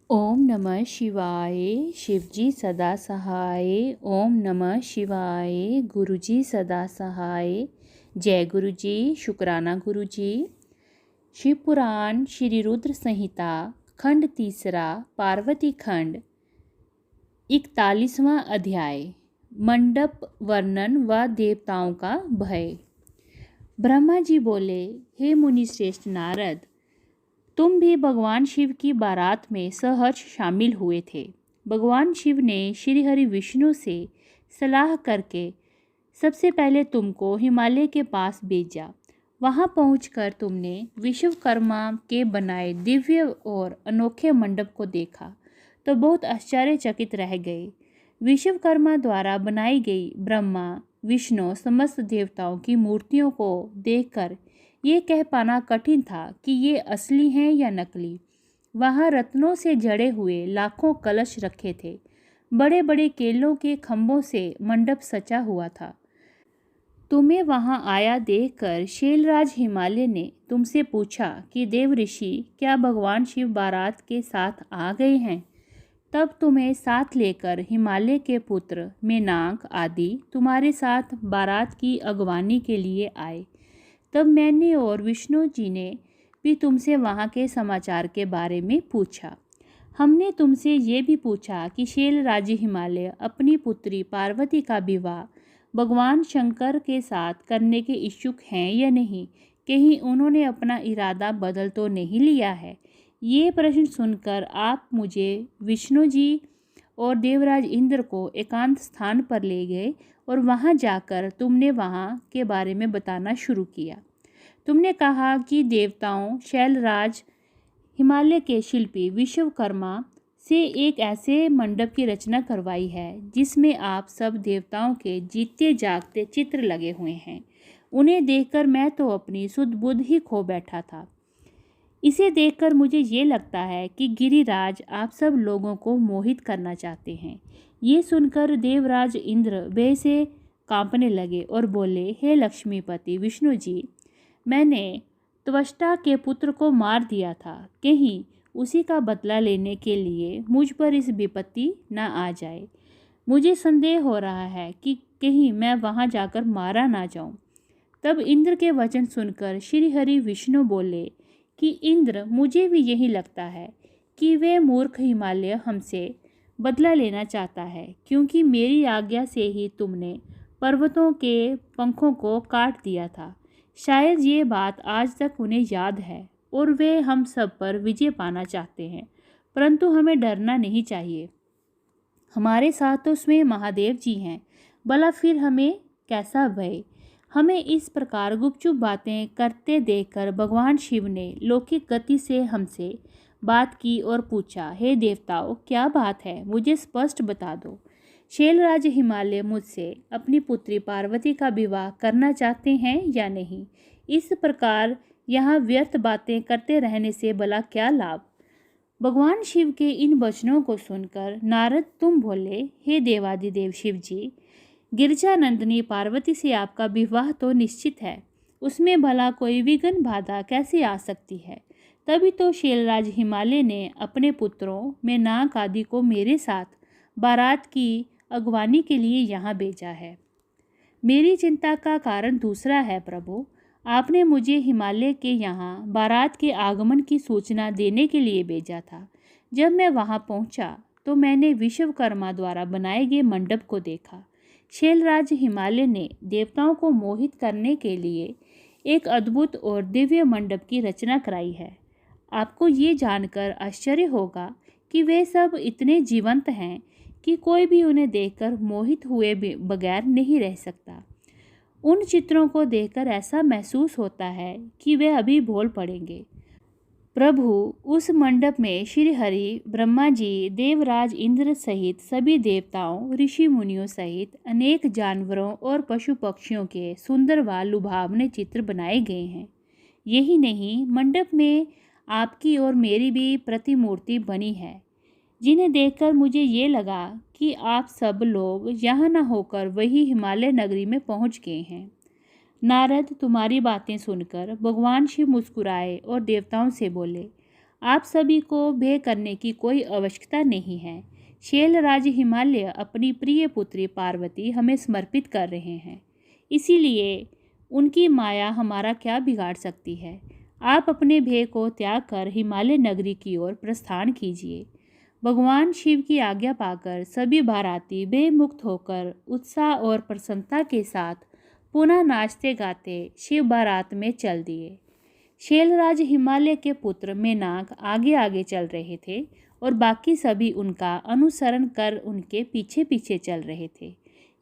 ओम नमः शिवाय। शिवजी सदा सहाय। ओम नमः शिवाय। गुरुजी सदा सहाय। जय गुरुजी। शुक्राना गुरुजी। शिव पुराण श्री रुद्र संहिता खंड तीसरा पार्वती खंड 41वां अध्याय मंडप वर्णन व देवताओं का भय। ब्रह्मा जी बोले, हे मुनि श्रेष्ठ नारद, तुम भी भगवान शिव की बारात में सहर्ष शामिल हुए थे। भगवान शिव ने श्री हरि विष्णु से सलाह करके सबसे पहले तुमको हिमालय के पास भेजा। वहां पहुंचकर तुमने विश्वकर्मा के बनाए दिव्य और अनोखे मंडप को देखा तो बहुत आश्चर्यचकित रह गए। विश्वकर्मा द्वारा बनाई गई ब्रह्मा विष्णु समस्त देवताओं की मूर्तियों को देखकर ये कह पाना कठिन था कि ये असली हैं या नकली। वहाँ रत्नों से जड़े हुए लाखों कलश रखे थे। बड़े बड़े केलों के खंभों से मंडप सजा हुआ था। तुम्हें वहाँ आया देखकर शैलराज हिमालय ने तुमसे पूछा कि देव ऋषि क्या भगवान शिव बारात के साथ आ गए हैं। तब तुम्हें साथ लेकर हिमालय के पुत्र मेनाक आदि तुम्हारे साथ बारात की अगवानी के लिए आए। तब मैंने और विष्णु जी ने भी तुमसे वहाँ के समाचार के बारे में पूछा। हमने तुमसे ये भी पूछा कि शैलराज हिमालय अपनी पुत्री पार्वती का विवाह भगवान शंकर के साथ करने के इच्छुक हैं या नहीं, कहीं उन्होंने अपना इरादा बदल तो नहीं लिया है। ये प्रश्न सुनकर आप मुझे विष्णु जी और देवराज इंद्र को एकांत स्थान पर ले गए और वहाँ जाकर तुमने वहाँ के बारे में बताना शुरू किया। तुमने कहा कि देवताओं शैलराज हिमालय के शिल्पी विश्वकर्मा से एक ऐसे मंडप की रचना करवाई है जिसमें आप सब देवताओं के जीते जागते चित्र लगे हुए हैं। उन्हें देखकर मैं तो अपनी सुध बुध ही खो बैठा था। इसे देखकर मुझे ये लगता है कि गिरिराज आप सब लोगों को मोहित करना चाहते हैं। ये सुनकर देवराज इंद्र भय से कांपने लगे और बोले, हे लक्ष्मीपति विष्णु जी, मैंने त्वष्टा के पुत्र को मार दिया था। कहीं उसी का बदला लेने के लिए मुझ पर इस विपत्ति न आ जाए। मुझे संदेह हो रहा है कि कहीं मैं वहां जाकर मारा ना जाऊं। तब इंद्र के वचन सुनकर श्री हरि विष्णु बोले कि इंद्र, मुझे भी यही लगता है कि वे मूर्ख हिमालय हमसे बदला लेना चाहता है, क्योंकि मेरी आज्ञा से ही तुमने पर्वतों के पंखों को काट दिया था। शायद ये बात आज तक उन्हें याद है और वे हम सब पर विजय पाना चाहते हैं, परंतु हमें डरना नहीं चाहिए। हमारे साथ तो स्वयं महादेव जी हैं, भला फिर हमें कैसा भय। हमें इस प्रकार गुपचुप बातें करते देखकर भगवान शिव ने लौकिक गति से हमसे बात की और पूछा, हे देवताओं, क्या बात है, मुझे स्पष्ट बता दो। शैलराज हिमालय मुझसे अपनी पुत्री पार्वती का विवाह करना चाहते हैं या नहीं। इस प्रकार यहाँ व्यर्थ बातें करते रहने से भला क्या लाभ। भगवान शिव के इन वचनों को सुनकर नारद तुम बोले, हे देवादिदेव शिव जी, गिरजानंदिनी पार्वती से आपका विवाह तो निश्चित है, उसमें भला कोई विघ्न बाधा कैसे आ सकती है। तभी तो शैलराज हिमालय ने अपने पुत्रों मेनाक आदि को मेरे साथ बारात की अगवानी के लिए यहाँ भेजा है। मेरी चिंता का कारण दूसरा है प्रभु। आपने मुझे हिमालय के यहाँ बारात के आगमन की सूचना देने के लिए भेजा था। जब मैं वहाँ पहुँचा तो मैंने विश्वकर्मा द्वारा बनाए गए मंडप को देखा। शैलराज हिमालय ने देवताओं को मोहित करने के लिए एक अद्भुत और दिव्य मंडप की रचना कराई है। आपको ये जानकर आश्चर्य होगा कि वे सब इतने जीवंत हैं कि कोई भी उन्हें देखकर मोहित हुए बगैर नहीं रह सकता। उन चित्रों को देखकर ऐसा महसूस होता है कि वे अभी बोल पड़ेंगे। प्रभु, उस मंडप में श्री हरि, ब्रह्मा जी, देवराज इंद्र सहित सभी देवताओं, ऋषि मुनियों सहित अनेक जानवरों और पशु पक्षियों के सुंदर व लुभावने चित्र बनाए गए हैं। यही नहीं, मंडप में आपकी और मेरी भी प्रतिमूर्ति बनी है, जिन्हें देखकर मुझे ये लगा कि आप सब लोग यहाँ न होकर वही हिमालय नगरी में पहुँच गए हैं। नारद, तुम्हारी बातें सुनकर भगवान शिव मुस्कुराए और देवताओं से बोले, आप सभी को भय करने की कोई आवश्यकता नहीं है। शैलराज हिमालय अपनी प्रिय पुत्री पार्वती हमें समर्पित कर रहे हैं, इसीलिए उनकी माया हमारा क्या बिगाड़ सकती है। आप अपने भय को त्याग कर हिमालय नगरी की ओर प्रस्थान कीजिए। भगवान शिव की आज्ञा पाकर सभी बाराती भयमुक्त होकर उत्साह और प्रसन्नता के साथ पुनः नाचते गाते शिव बारात में चल दिए। शैलराज हिमालय के पुत्र मेनाक आगे आगे चल रहे थे और बाकी सभी उनका अनुसरण कर उनके पीछे पीछे चल रहे थे।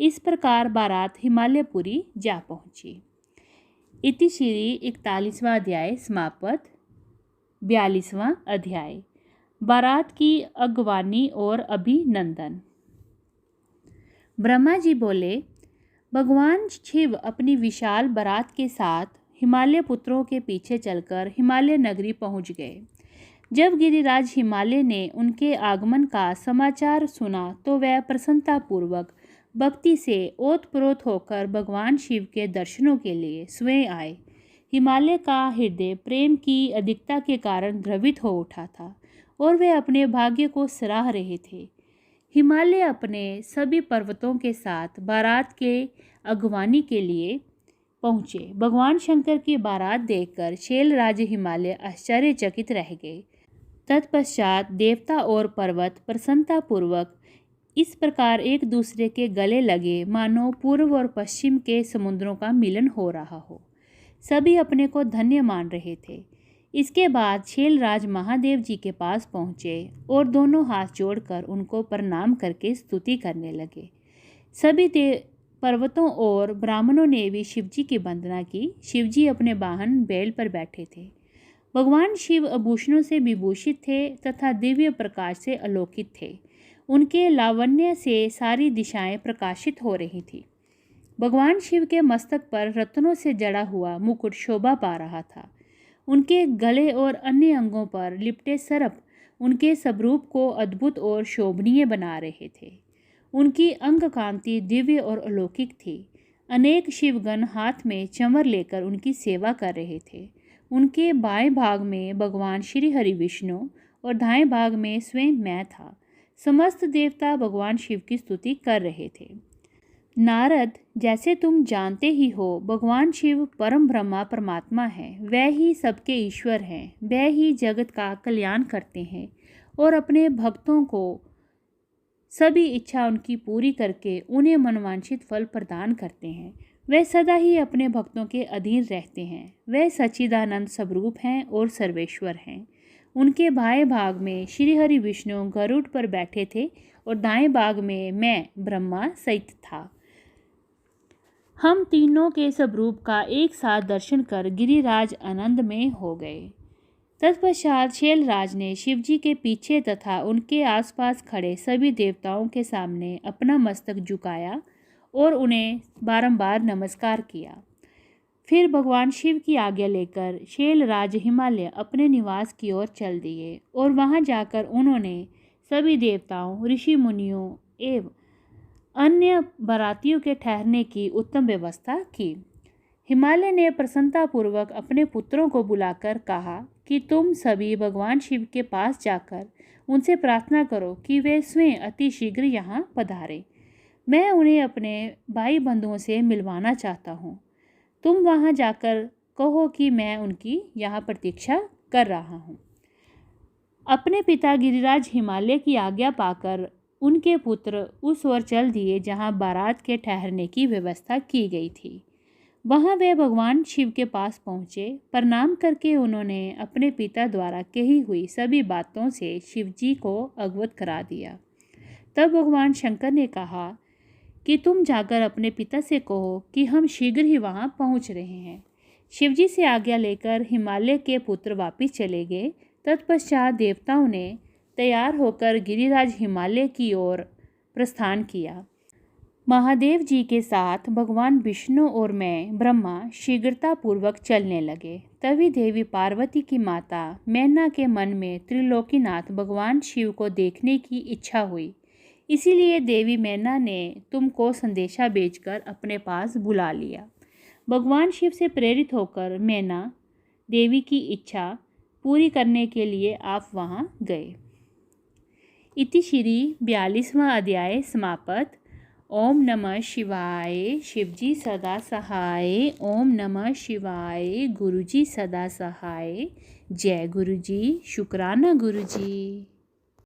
इस प्रकार बारात हिमालयपुरी जा पहुंची। इति श्री 41वां अध्याय समाप्त। 42वां अध्याय बारात की अगवानी और अभिनंदन। ब्रह्मा जी बोले, भगवान शिव अपनी विशाल बारात के साथ हिमालय पुत्रों के पीछे चलकर हिमालय नगरी पहुंच गए। जब गिरिराज हिमालय ने उनके आगमन का समाचार सुना तो वह प्रसन्नतापूर्वक भक्ति से ओतप्रोत होकर भगवान शिव के दर्शनों के लिए स्वयं आए। हिमालय का हृदय प्रेम की अधिकता के कारण द्रवित हो उठा था और वे अपने भाग्य को सराह रहे थे। हिमालय अपने सभी पर्वतों के साथ बारात के अगवानी के लिए पहुँचे। भगवान शंकर की बारात देखकर शैलराज हिमालय आश्चर्यचकित रह गए। तत्पश्चात देवता और पर्वत प्रसन्नतापूर्वक इस प्रकार एक दूसरे के गले लगे मानो पूर्व और पश्चिम के समुद्रों का मिलन हो रहा हो। सभी अपने को धन्य मान रहे थे। इसके बाद शैलराज महादेव जी के पास पहुँचे और दोनों हाथ जोड़कर उनको प्रणाम करके स्तुति करने लगे। सभी पर्वतों और ब्राह्मणों ने भी शिवजी की वंदना की। शिवजी अपने वाहन बैल पर बैठे थे। भगवान शिव आभूषणों से विभूषित थे तथा दिव्य प्रकाश से अलौकित थे। उनके लावण्य से सारी दिशाएं प्रकाशित हो रही थी। भगवान शिव के मस्तक पर रत्नों से जड़ा हुआ मुकुट शोभा पा रहा था। उनके गले और अन्य अंगों पर लिपटे सर्प उनके स्वरूप को अद्भुत और शोभनीय बना रहे थे। उनकी अंग कांति दिव्य और अलौकिक थी। अनेक शिवगण हाथ में चंवर लेकर उनकी सेवा कर रहे थे। उनके बाएं भाग में भगवान श्री हरि विष्णु और दाएं भाग में स्वयं मैं था। समस्त देवता भगवान शिव की स्तुति कर रहे थे। नारद, जैसे तुम जानते ही हो, भगवान शिव परम ब्रह्मा परमात्मा है। वह ही सबके ईश्वर हैं। वह ही जगत का कल्याण करते हैं और अपने भक्तों को सभी इच्छा उनकी पूरी करके उन्हें मनवांछित फल प्रदान करते हैं। वह सदा ही अपने भक्तों के अधीन रहते हैं। वह सच्चिदानंद स्वरूप हैं और सर्वेश्वर हैं। उनके बाएं भाग में श्री हरि विष्णु गरुड़ पर बैठे थे और दाएं भाग में मैं ब्रह्मा सहित था। हम तीनों के स्वरूप का एक साथ दर्शन कर गिरिराज आनंद में हो गए। तत्पश्चात शैलराज ने शिवजी के पीछे तथा उनके आसपास खड़े सभी देवताओं के सामने अपना मस्तक झुकाया और उन्हें बारंबार नमस्कार किया। फिर भगवान शिव की आज्ञा लेकर शैलराज हिमालय अपने निवास की ओर चल दिए और वहां जाकर उन्होंने सभी देवताओं, ऋषि मुनियों एवं अन्य बारातियों के ठहरने की उत्तम व्यवस्था की। हिमालय ने प्रसन्नतापूर्वक अपने पुत्रों को बुलाकर कहा कि तुम सभी भगवान शिव के पास जाकर उनसे प्रार्थना करो कि वे स्वयं अति शीघ्र यहाँ पधारें। मैं उन्हें अपने भाई बंधुओं से मिलवाना चाहता हूँ। तुम वहाँ जाकर कहो कि मैं उनकी यहाँ प्रतीक्षा कर रहा हूँ। अपने पिता गिरिराज हिमालय की आज्ञा पाकर उनके पुत्र उस ओर चल दिए जहाँ बारात के ठहरने की व्यवस्था की गई थी। वहाँ वे भगवान शिव के पास पहुँचे। प्रणाम करके उन्होंने अपने पिता द्वारा कही हुई सभी बातों से शिवजी को अवगत करा दिया। तब भगवान शंकर ने कहा कि तुम जाकर अपने पिता से कहो कि हम शीघ्र ही वहाँ पहुँच रहे हैं। शिवजी से आज्ञा लेकर हिमालय के पुत्र वापिस चले गए। तत्पश्चात देवताओं ने तैयार होकर गिरिराज हिमालय की ओर प्रस्थान किया। महादेव जी के साथ भगवान विष्णु और मैं ब्रह्मा शीघ्रतापूर्वक चलने लगे। तभी देवी पार्वती की माता मैना के मन में त्रिलोकीनाथ भगवान शिव को देखने की इच्छा हुई। इसीलिए देवी मैना ने तुमको संदेशा भेजकर अपने पास बुला लिया। भगवान शिव से प्रेरित होकर मैना देवी की इच्छा पूरी करने के लिए आप वहाँ गए। इति श्री 42वां अध्याय समाप्त। ओम नमः शिवाय। शिवजी सदा सहाय। ओम नमः शिवाय। गुरुजी सदा सहाय। जय गुरुजी। शुक्राना गुरुजी।